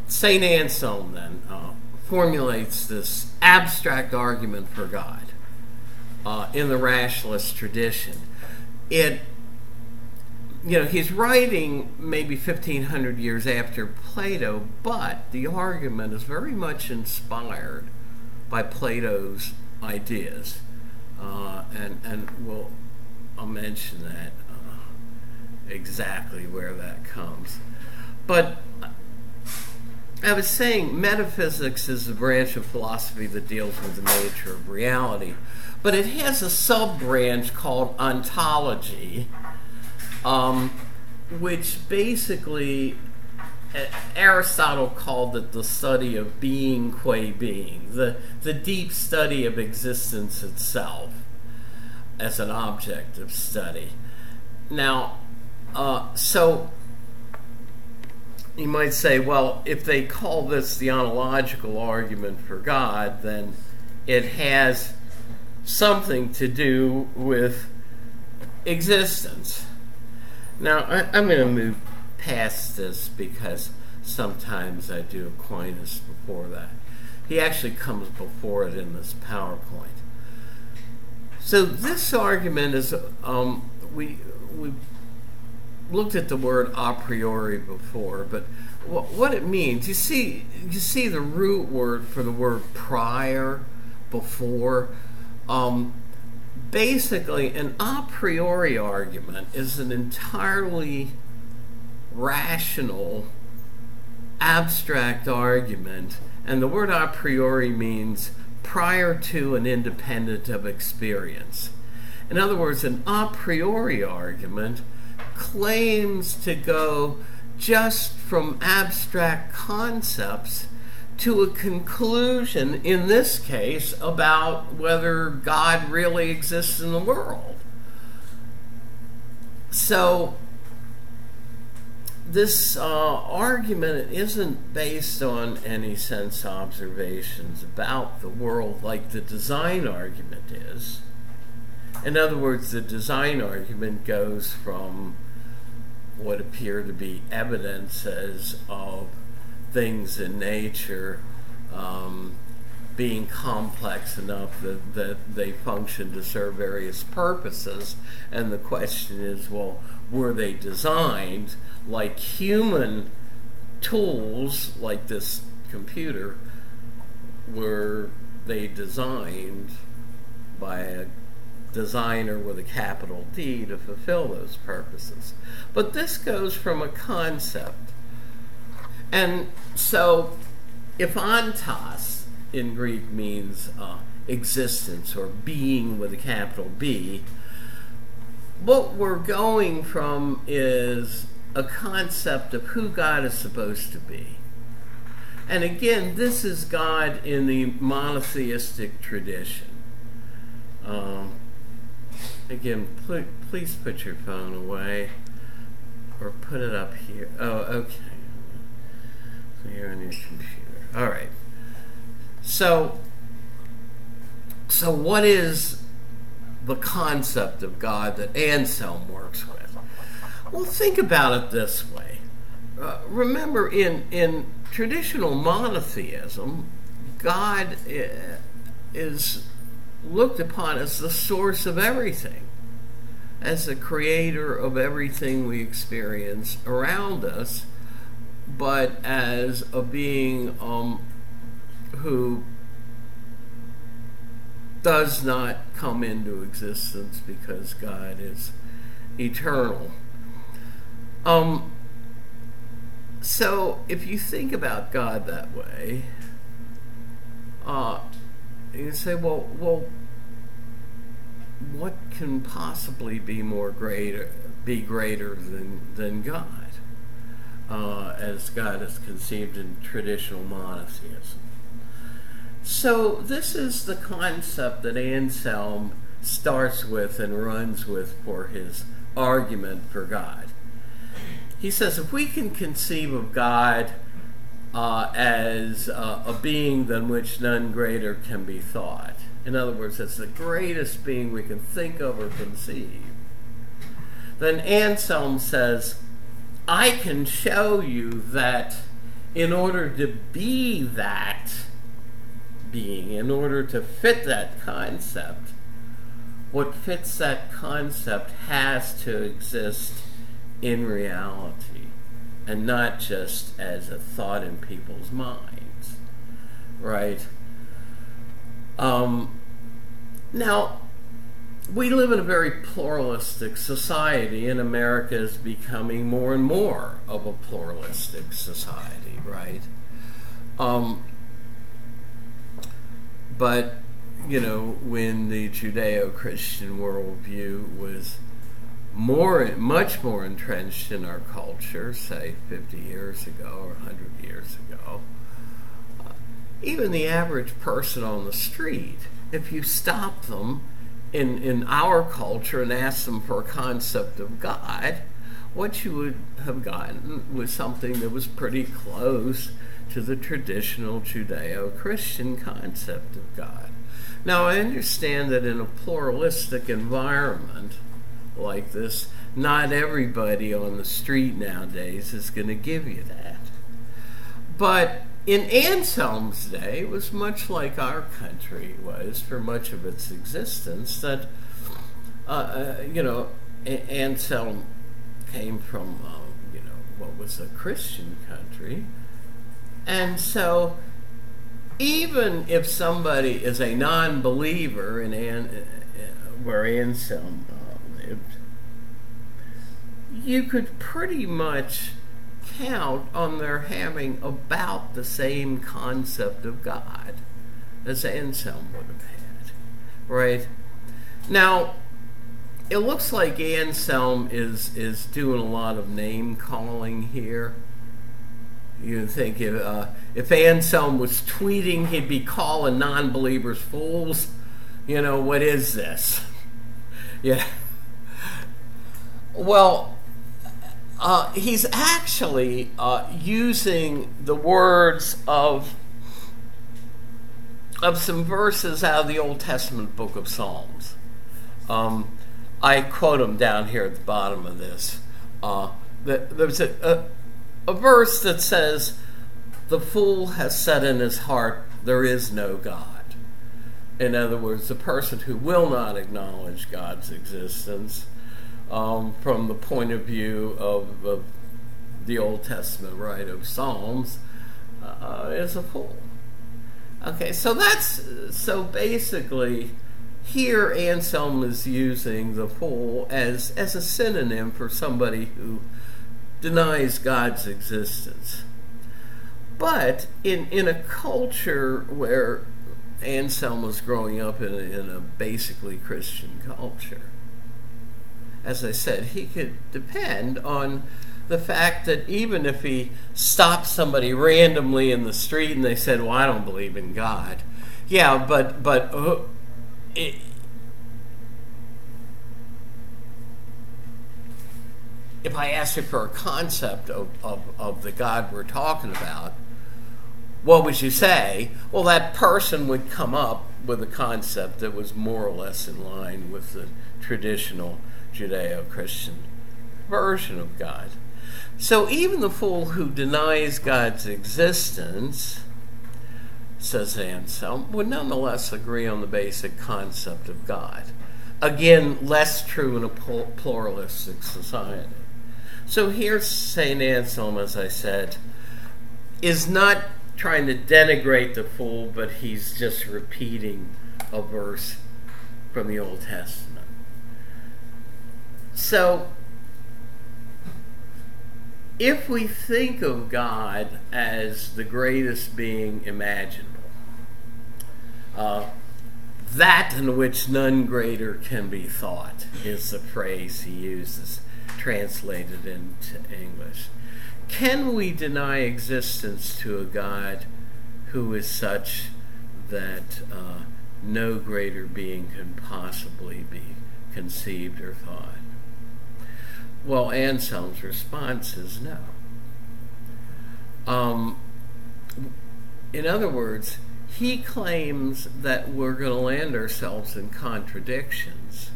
St. Anselm then formulates this abstract argument for God in the rationalist tradition. He's writing maybe 1,500 years after Plato, but the argument is very much inspired by Plato's ideas, and I'll mention that exactly where that comes. But I was saying metaphysics is the branch of philosophy that deals with the nature of reality, but it has a sub-branch called ontology, which basically Aristotle called it the study of being qua being, the deep study of existence itself as an object of study. Now, so you might say, well, if they call this the ontological argument for God, then it has something to do with existence. Now, I'm going to move past this because sometimes I do Aquinas before that. He actually comes before it in this PowerPoint. So this argument is, we looked at the word a priori before, but what it means, you see the root word for the word prior, before. Basically, an a priori argument is an entirely rational, abstract argument, and the word a priori means prior to and independent of experience. In other words, an a priori argument claims to go just from abstract concepts to a conclusion, in this case, about whether God really exists in the world. So this argument isn't based on any sense observations about the world like the design argument is. In other words, the design argument goes from what appear to be evidences of things in nature being complex enough that they function to serve various purposes, and the question is, well, were they designed like human tools, like this computer? Were they designed by a designer with a capital D to fulfill those purposes? But this goes from a concept. And so if ontos in Greek means existence or being with a capital B, what we're going from is a concept of who God is supposed to be. And again, this is God in the monotheistic tradition. Again, please put your phone away or put it up here. Oh, okay. So you're on your computer. All right. So what is the concept of God that Anselm works with? Well, think about it this way. Remember, in traditional monotheism, God is looked upon as the source of everything, as the creator of everything we experience around us, but as a being who does not come into existence because God is eternal. So if you think about God that way, you say, well, what can possibly be greater than God, as God is conceived in traditional monotheism? So this is the concept that Anselm starts with and runs with for his argument for God. He says, if we can conceive of God as a being than which none greater can be thought, in other words, it's the greatest being we can think of or conceive, then Anselm says I can show you that in order to be that being, in order to fit that concept, what fits that concept has to exist in reality and not just as a thought in people's minds, right? Now, we live in a very pluralistic society, and America is becoming more and more of a pluralistic society, right? But, you know, when the Judeo-Christian worldview was much more entrenched in our culture, say 50 years ago or 100 years ago, even the average person on the street, if you stop them in our culture and ask them for a concept of God, what you would have gotten was something that was pretty close to the traditional Judeo-Christian concept of God. Now, I understand that in a pluralistic environment like this, not everybody on the street nowadays is going to give you that. But in Anselm's day, it was much like our country was for much of its existence, that, Anselm came from, what was a Christian country. And so even if somebody is a non-believer in where Anselm lived, you could pretty much count on their having about the same concept of God as Anselm would have had, right? Now, it looks like Anselm is doing a lot of name calling here. You think if Anselm was tweeting, he'd be calling non-believers fools. You know, what is this? Yeah. Well, he's actually using the words of some verses out of the Old Testament book of Psalms. I quote them down here at the bottom of this. There's a verse that says, "The fool has said in his heart, there is no God." In other words, the person who will not acknowledge God's existence from the point of view of the Old Testament, right, of Psalms, is a fool. Okay, so basically, here Anselm is using the fool as a synonym for somebody who denies God's existence. But in a culture where Anselm was growing up in a basically Christian culture, as I said, he could depend on the fact that even if he stopped somebody randomly in the street and they said, "Well, I don't believe in God," yeah, but if I asked you for a concept of the God we're talking about, what would you say? Well, that person would come up with a concept that was more or less in line with the traditional Judeo-Christian version of God. So even the fool who denies God's existence, says Anselm, would nonetheless agree on the basic concept of God. Again, less true in a pluralistic society. So here's St. Anselm, as I said, is not trying to denigrate the fool, but he's just repeating a verse from the Old Testament. So, if we think of God as the greatest being imaginable, that in which none greater can be thought is the phrase he uses, translated into English. Can we deny existence to a God who is such that no greater being can possibly be conceived or thought? Well, Anselm's response is no. In other words, he claims that we're going to land ourselves in contradictions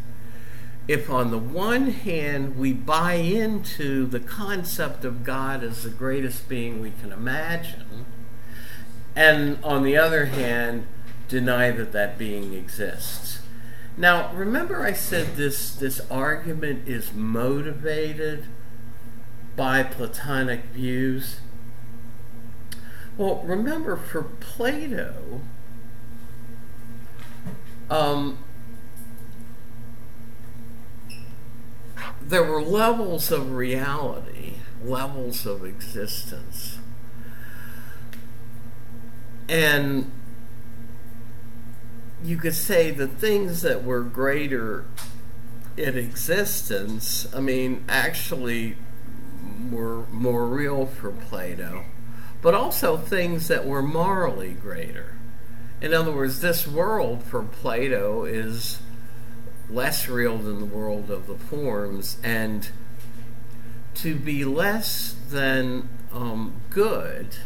if on the one hand we buy into the concept of God as the greatest being we can imagine, and on the other hand deny that that being exists. Now, remember I said this argument is motivated by Platonic views? Well, remember, for Plato, there were levels of reality, levels of existence. And you could say the things that were greater in existence, actually were more real for Plato, but also things that were morally greater. In other words, this world for Plato is less real than the world of the forms, and to be less than good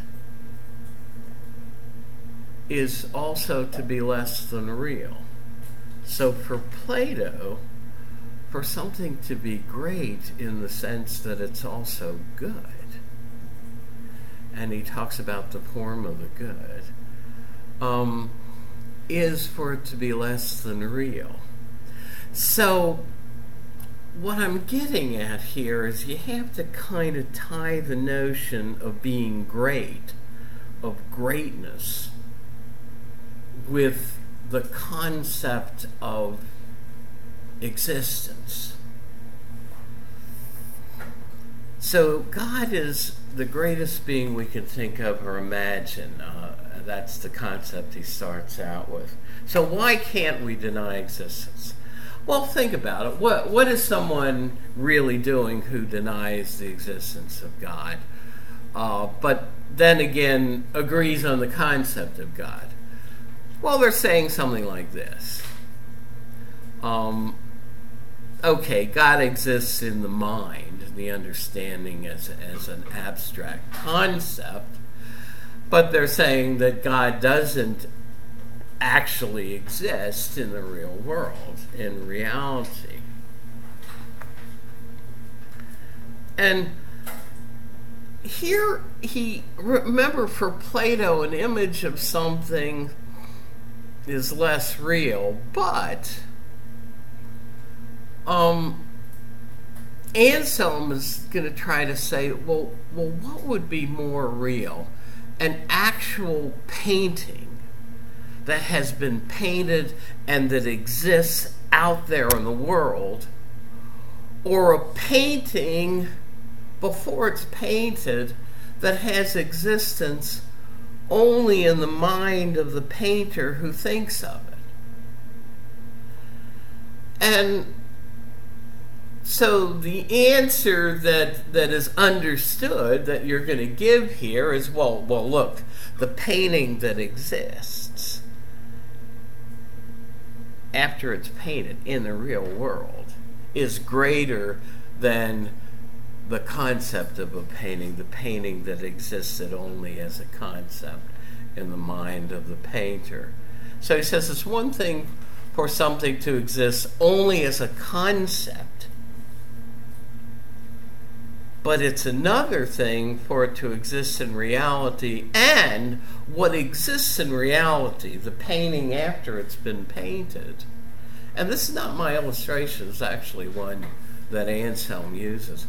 is also to be less than real. So for Plato, for something to be great in the sense that it's also good, and he talks about the form of the good, is for it to be less than real. So what I'm getting at here is you have to kind of tie the notion of being great, of greatness, with the concept of existence. So God is the greatest being we can think of or imagine. That's the concept he starts out with. So why can't we deny existence? Well, think about it. What is someone really doing who denies the existence of God, but then again agrees on the concept of God? Well, they're saying something like this. Okay, God exists in the mind, the understanding as an abstract concept, but they're saying that God doesn't actually exist in the real world, in reality. And here remember, for Plato, an image of something is less real, but Anselm is going to try to say, well, what would be more real? An actual painting that has been painted and that exists out there in the world, or a painting before it's painted that has existence only in the mind of the painter who thinks of it? And so the answer that is understood that you're going to give here is, well, look, the painting that exists after it's painted in the real world is greater than the concept of a painting, the painting that existed only as a concept in the mind of the painter. So he says it's one thing for something to exist only as a concept, but it's another thing for it to exist in reality, and what exists in reality, the painting after it's been painted. And this is not my illustration, it's actually one that Anselm uses.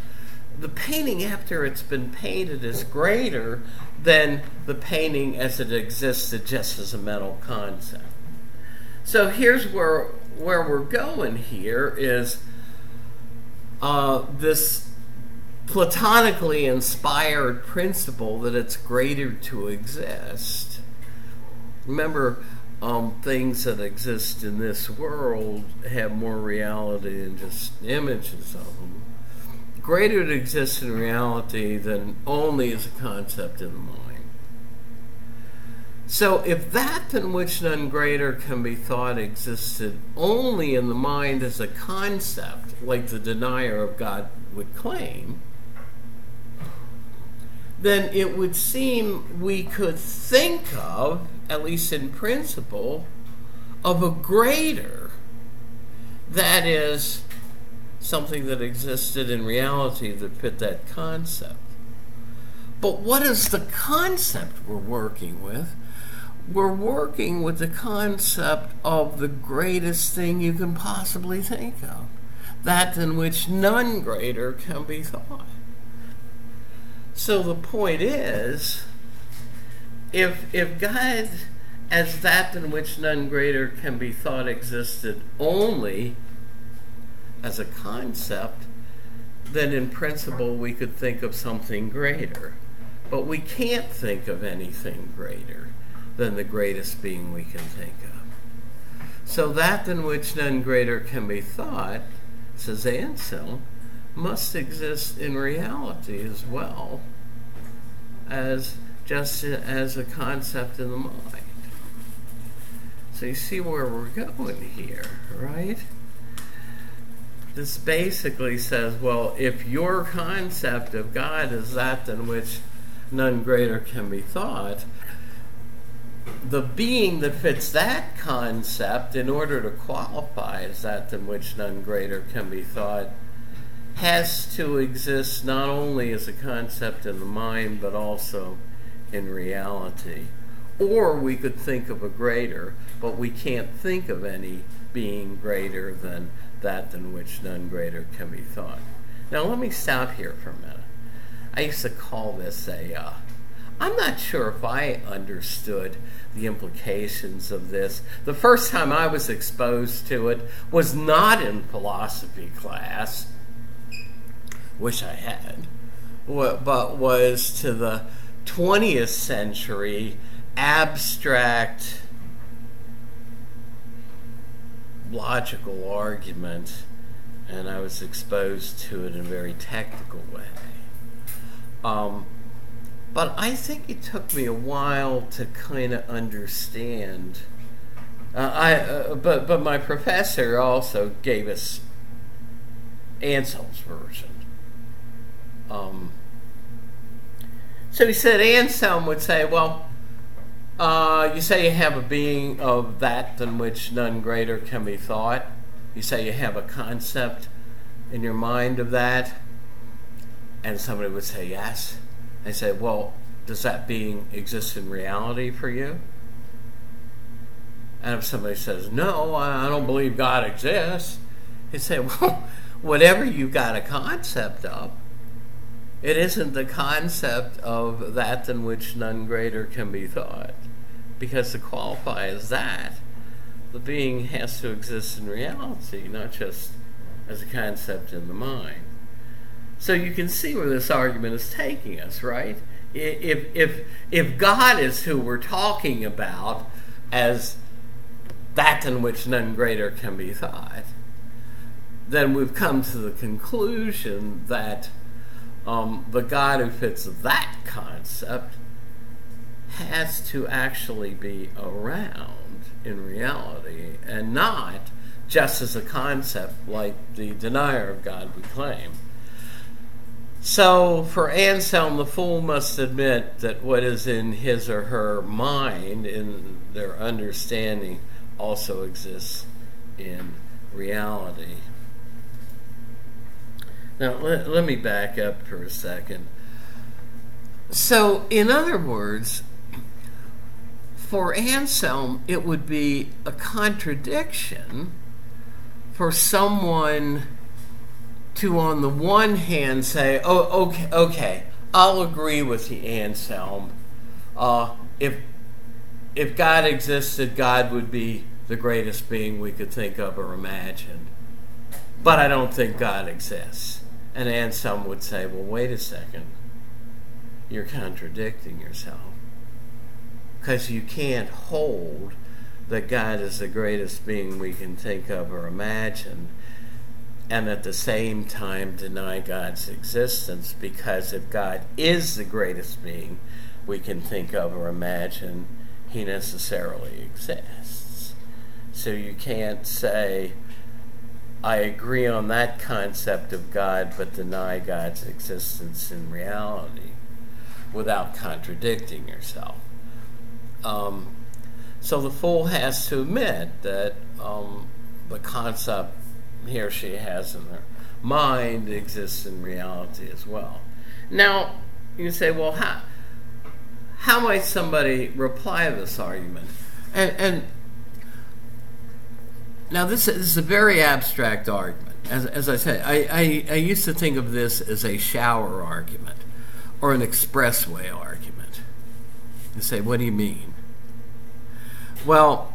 The painting after it's been painted is greater than the painting as it existed just as a mental concept. So here's where we're going here is this platonically inspired principle that it's greater to exist. Remember, things that exist in this world have more reality than just images of them. Greater to exist in reality than only as a concept in the mind. So if that than which none greater can be thought existed only in the mind as a concept, like the denier of God would claim, then it would seem we could think of, at least in principle, of a greater, that is, something that existed in reality that fit that concept. But what is the concept we're working with? We're working with the concept of the greatest thing you can possibly think of, that than which none greater can be thought. So the point is, if God as that than which none greater can be thought existed only as a concept, then in principle we could think of something greater. But we can't think of anything greater than the greatest being we can think of. So that than which none greater can be thought, says Anselm, must exist in reality as well as just as a concept in the mind. So you see where we're going here, right? This basically says, well, if your concept of God is that than which none greater can be thought, the being that fits that concept, in order to qualify as that than which none greater can be thought, has to exist not only as a concept in the mind, but also in reality. Or we could think of a greater, but we can't think of any being greater than that than which none greater can be thought. Now let me stop here for a minute. I used to call this I'm not sure if I understood the implications of this. The first time I was exposed to it was not in philosophy class, wish I had, but was to the 20th century abstract logical argument, and I was exposed to it in a very technical way. But I think it took me a while to kind of understand. But my professor also gave us Anselm's version. So he said Anselm would say, well, you say you have a being of that than which none greater can be thought. You say you have a concept in your mind of that. And somebody would say yes. They say, well, does that being exist in reality for you? And if somebody says, no, I don't believe God exists, he'd say, well, whatever you've got a concept of, it isn't the concept of that than which none greater can be thought. Because to qualify as that, the being has to exist in reality, not just as a concept in the mind. So you can see where this argument is taking us, right? If God is who we're talking about as that in which none greater can be thought, then we've come to the conclusion that the God who fits that concept has to actually be around in reality and not just as a concept like the denier of God would claim. So for Anselm, the fool must admit that what is in his or her mind, in their understanding, also exists in reality. Now, let me back up for a second. So, in other words, for Anselm, it would be a contradiction for someone to, on the one hand, say, oh, okay, I'll agree with you, Anselm. If God existed, God would be the greatest being we could think of or imagine. But I don't think God exists. And Anselm would say, well, wait a second. You're contradicting yourself. Because you can't hold that God is the greatest being we can think of or imagine, and at the same time deny God's existence, because if God is the greatest being we can think of or imagine, he necessarily exists. So you can't say, I agree on that concept of God, but deny God's existence in reality, without contradicting yourself. So the fool has to admit that the concept he or she has in their mind exists in reality as well. Now, you say, well, how might somebody reply to this argument? And now this is a very abstract argument. As I said, I used to think of this as a shower argument or an expressway argument. You say, what do you mean? Well,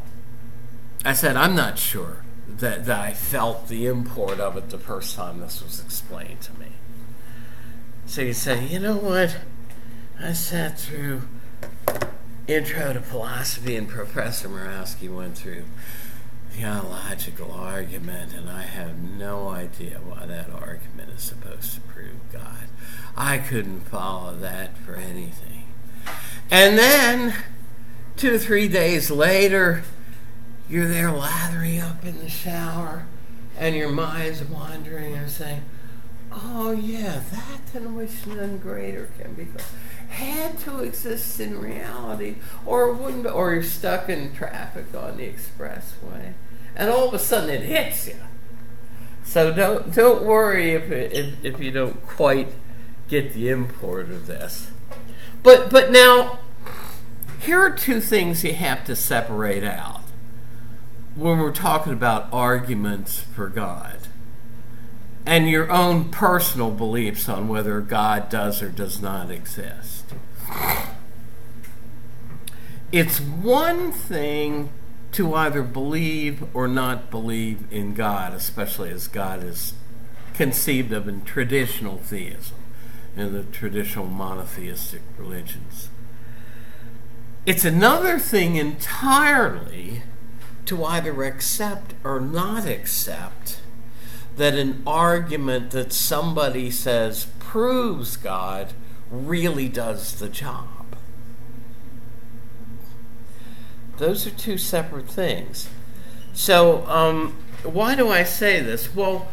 I said, I'm not sure that I felt the import of it the first time this was explained to me. So you say, you know what? I sat through Intro to Philosophy and Professor Murawski went through theological argument, and I have no idea why that argument is supposed to prove God. I couldn't follow that for anything. And then 2 or 3 days later, you're there lathering up in the shower, and your mind's wandering and saying, oh yeah, that in which none greater can be God had to exist in reality, or it wouldn't, or you're stuck in traffic on the expressway, and all of a sudden it hits you. So don't worry if you don't quite get the import of this. But now, here are 2 things you have to separate out when we're talking about arguments for God and your own personal beliefs on whether God does or does not exist. It's one thing to either believe or not believe in God, especially as God is conceived of in traditional theism, in the traditional monotheistic religions. It's another thing entirely to either accept or not accept that an argument that somebody says proves God really does the job. Those are 2 separate things. So, why do I say this? Well,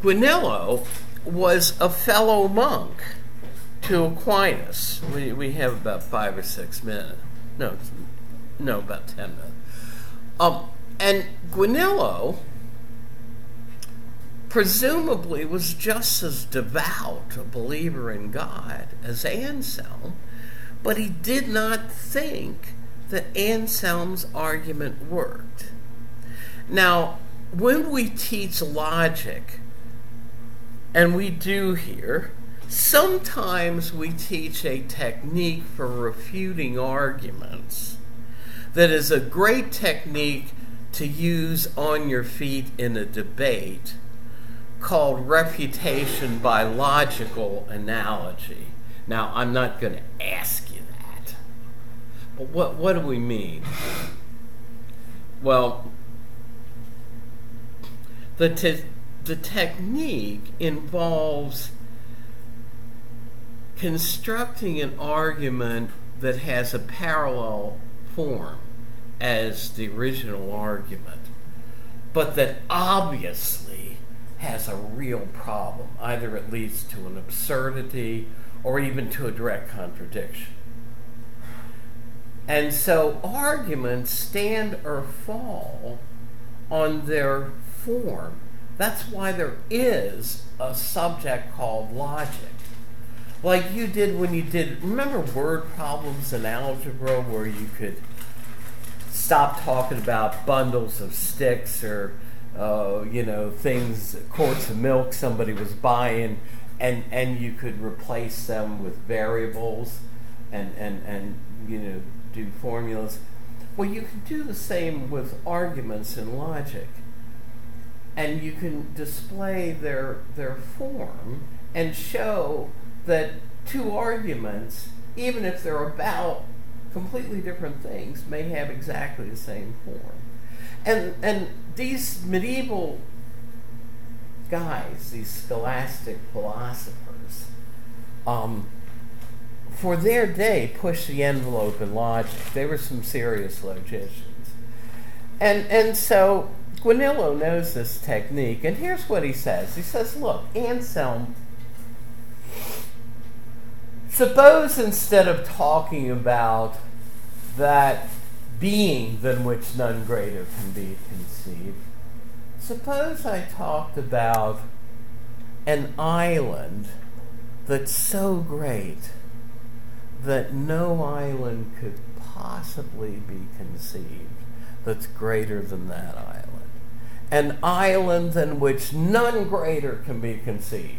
Guinillo was a fellow monk to Aquinas. We have about 5 or 6 minutes. No, about 10 minutes. And Guinillo presumably was just as devout a believer in God as Anselm, but he did not think that Anselm's argument worked. Now, when we teach logic, and we do here, sometimes we teach a technique for refuting arguments that is a great technique to use on your feet in a debate called refutation by logical analogy. Now, I'm not going to ask you that, but what do we mean? Well, the technique involves constructing an argument that has a parallel form as the original argument, but that obviously has a real problem. Either it leads to an absurdity or even to a direct contradiction. And so arguments stand or fall on their form. That's why there is a subject called logic. Like you did when you did, remember word problems in algebra where you could stop talking about bundles of sticks or things, quarts of milk somebody was buying, and you could replace them with variables and do formulas. Well, you can do the same with arguments in logic, and you can display their form and show that 2 arguments, even if they're about completely different things, may have exactly the same form. And these medieval guys, these scholastic philosophers, for their day pushed the envelope in logic. They were some serious logicians. And so Guinillo knows this technique, and here's what he says. He says, look, Anselm, suppose instead of talking about that being than which none greater can be conceived, suppose I talked about an island that's so great that no island could possibly be conceived that's greater than that island. An island than which none greater can be conceived.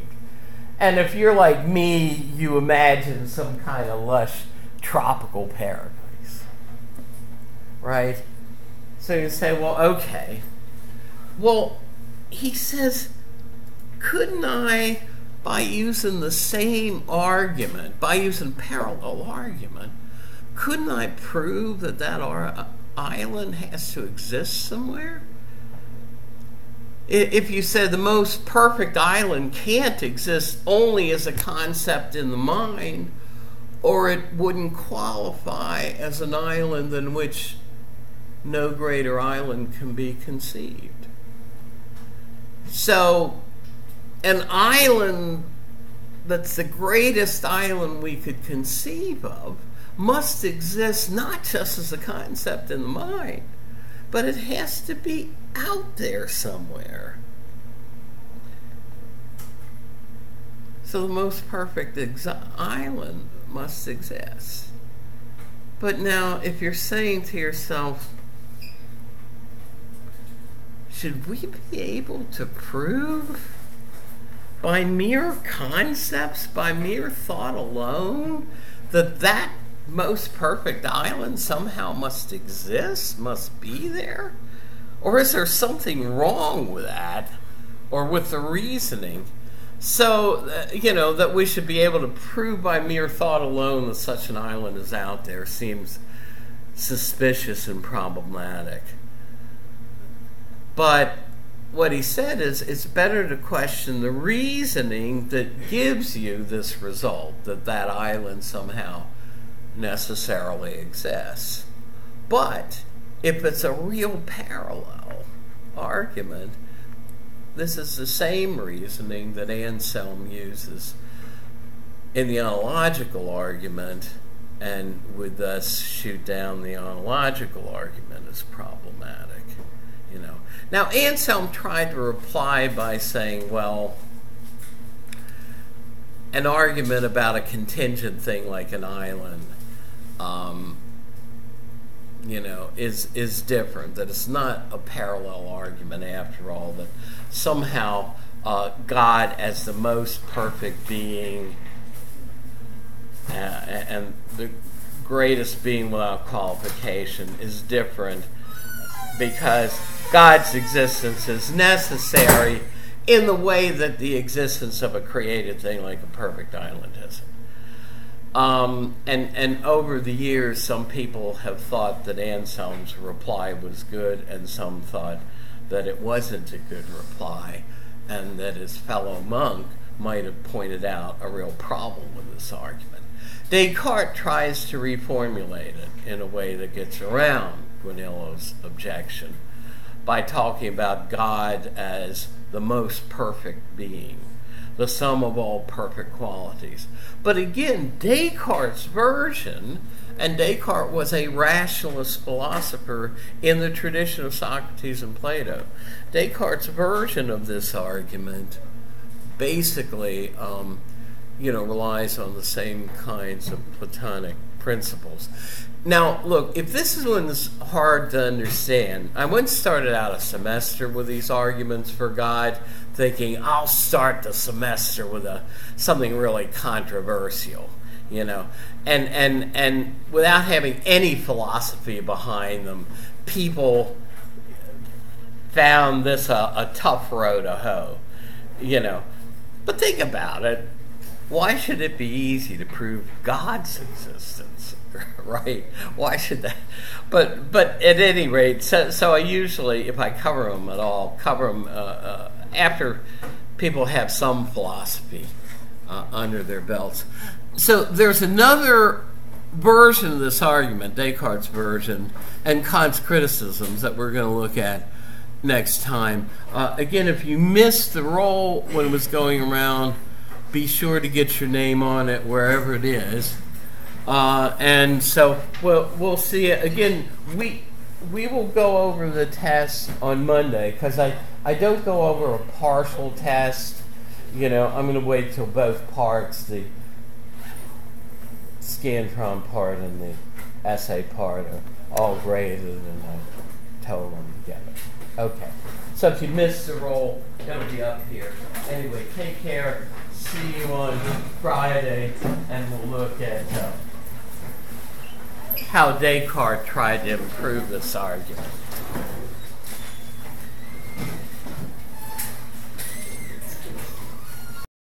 And if you're like me, you imagine some kind of lush tropical paradise, right? So you say, well, okay. Well, he says, couldn't I, by using the same argument, by using parallel argument, couldn't I prove that that island has to exist somewhere? If you said the most perfect island can't exist only as a concept in the mind, or it wouldn't qualify as an island in which no greater island can be conceived. So, an island that's the greatest island we could conceive of must exist not just as a concept in the mind, but it has to be out there somewhere. So the most perfect island must exist. But now, if you're saying to yourself, should we be able to prove by mere concepts, by mere thought alone, that that most perfect island somehow must exist, must be there? Or is there something wrong with that, or with the reasoning? So, that we should be able to prove by mere thought alone that such an island is out there seems suspicious and problematic. But what he said is, it's better to question the reasoning that gives you this result, that that island somehow necessarily exists. But if it's a real parallel argument, this is the same reasoning that Anselm uses in the ontological argument, and would thus shoot down the ontological argument as problematic. Now, Anselm tried to reply by saying, well, an argument about a contingent thing like an island, is different, that it's not a parallel argument after all, that somehow God as the most perfect being and the greatest being without qualification is different because God's existence is necessary in the way that the existence of a created thing like a perfect island isn't. And over the years, some people have thought that Anselm's reply was good, and some thought that it wasn't a good reply, and that his fellow monk might have pointed out a real problem with this argument. Descartes tries to reformulate it in a way that gets around Guanillo's objection by talking about God as the most perfect being, the sum of all perfect qualities. But again, Descartes' version, and Descartes was a rationalist philosopher in the tradition of Socrates and Plato, Descartes' version of this argument basically relies on the same kinds of Platonic principles. Now, look, if this one's hard to understand, I once started out a semester with these arguments for God, thinking I'll start the semester with something really controversial, and without having any philosophy behind them, people found this a tough row to hoe, But think about it. Why should it be easy to prove God's existence, right? Why should that? But at any rate, so I usually, if I cover them at all, cover them after people have some philosophy under their belts. So there's another version of this argument, Descartes' version, and Kant's criticisms that we're going to look at next time. Again, if you missed the roll when it was going around, be sure to get your name on it wherever it is. And so we'll see it. Again, we will go over the test on Monday, because I don't go over a partial test. I'm going to wait till both parts, the Scantron part and the essay part, are all graded, and I tell them together. Okay. So if you missed the roll, it'll be up here. Anyway, take care. See you on Friday, and we'll look at how Descartes tried to improve this argument.